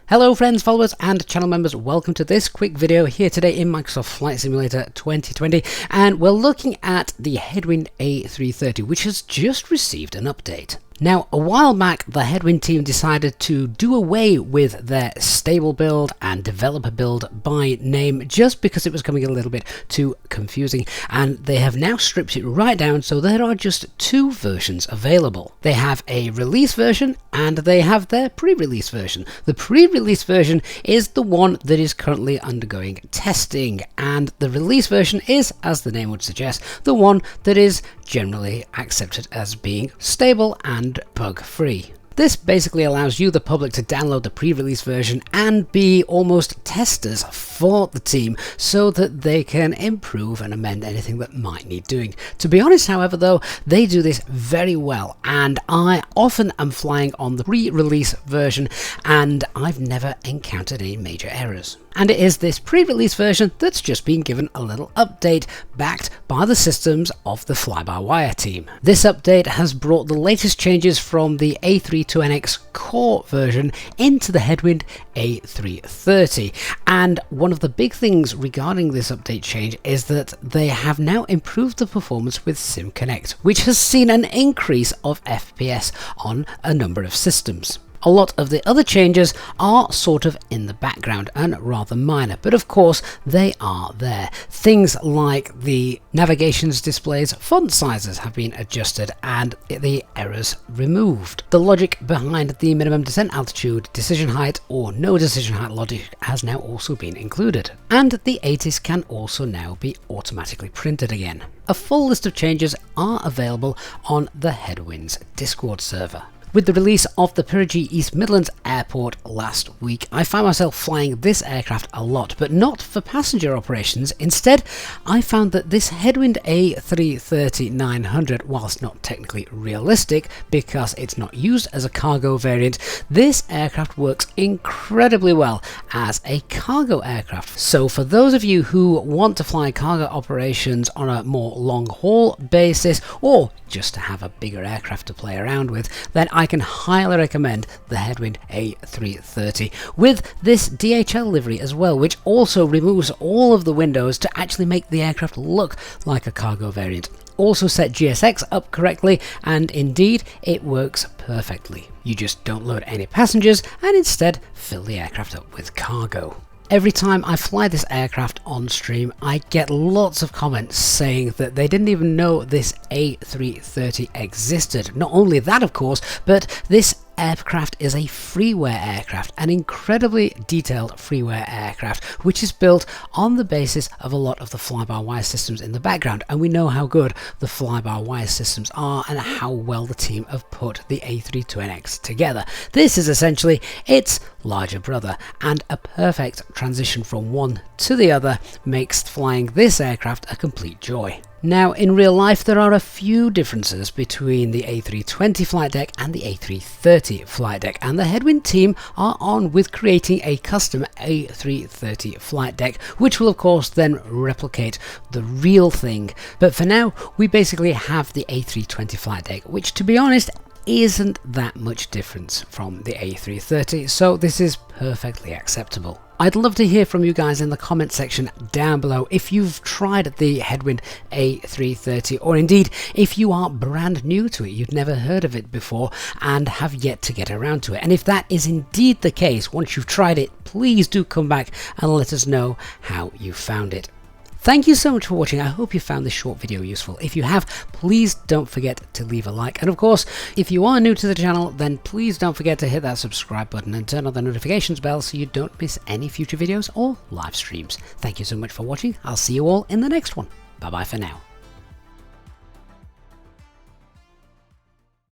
Hello friends, followers and channel members, welcome to this quick video here today in Microsoft Flight Simulator 2020, and we're looking at the Headwind A330, which has just received an update. Now, a while back, the Headwind team decided to do away with their stable build and developer build by name just because it was becoming a little bit too confusing, and they have now stripped it right down so there are just two versions available. They have a release version and they have their pre-release version. The pre-release version is the one that is currently undergoing testing, and the release version is, as the name would suggest, the one that is generally accepted as being stable and bug-free. This basically allows you, the public, to download the pre-release version and be almost testers for the team so that they can improve and amend anything that might need doing. To be honest, however, though, they do this very well, and I often am flying on the pre-release version and I've never encountered any major errors. And it is this pre-release version that's just been given a little update backed by the systems of the fly-by-wire team. This update has brought the latest changes from the A320 core version into the Headwind A330. And one of the big things regarding this update change is that they have now improved the performance with SimConnect, which has seen an increase of FPS on a number of systems. A lot of the other changes are sort of in the background and rather minor, but of course they are there. Things like the navigations displays font sizes have been adjusted and the errors removed. The logic behind the minimum descent altitude, decision height or no decision height logic has now also been included. And the ATIS can also now be automatically printed again. A full list of changes are available on the Headwind's Discord server. With the release of the Prerelease East Midlands Airport last week, I found myself flying this aircraft a lot, but not for passenger operations. Instead, I found that this Headwind A330-900, whilst not technically realistic because it's not used as a cargo variant, this aircraft works incredibly well as a cargo aircraft. So for those of you who want to fly cargo operations on a more long-haul basis, or just to have a bigger aircraft to play around with, then I can highly recommend the Headwind A330 with this DHL livery as well, which also removes all of the windows to actually make the aircraft look like a cargo variant. Also set GSX up correctly, and indeed it works perfectly. You just don't load any passengers and instead fill the aircraft up with cargo. Every time I fly this aircraft on stream, I get lots of comments saying that they didn't even know this A330 existed. Not only that, of course, but this aircraft is a freeware aircraft, an incredibly detailed freeware aircraft, which is built on the basis of a lot of the fly-by-wire systems in the background, and we know how good the fly-by-wire systems are and how well the team have put the A320 together. This is essentially its larger brother, and a perfect transition from one to the other makes flying this aircraft a complete joy. Now, in real life, there are a few differences between the A320 flight deck and the A330 flight deck, and the Headwind team are on with creating a custom A330 flight deck, which will of course then replicate the real thing. But for now, we basically have the A320 flight deck, which, to be honest, isn't that much difference from the A330, so this is perfectly acceptable. I'd love to hear from you guys in the comment section down below if you've tried the Headwind A330, or indeed if you are brand new to it, you've never heard of it before and have yet to get around to it. And if that is indeed the case, once you've tried it, please do come back and let us know how you found it. Thank you so much for watching. I hope you found this short video useful. If you have, please don't forget to leave a like. And of course, if you are new to the channel, then please don't forget to hit that subscribe button and turn on the notifications bell so you don't miss any future videos or live streams. Thank you so much for watching. I'll see you all in the next one. Bye bye for now.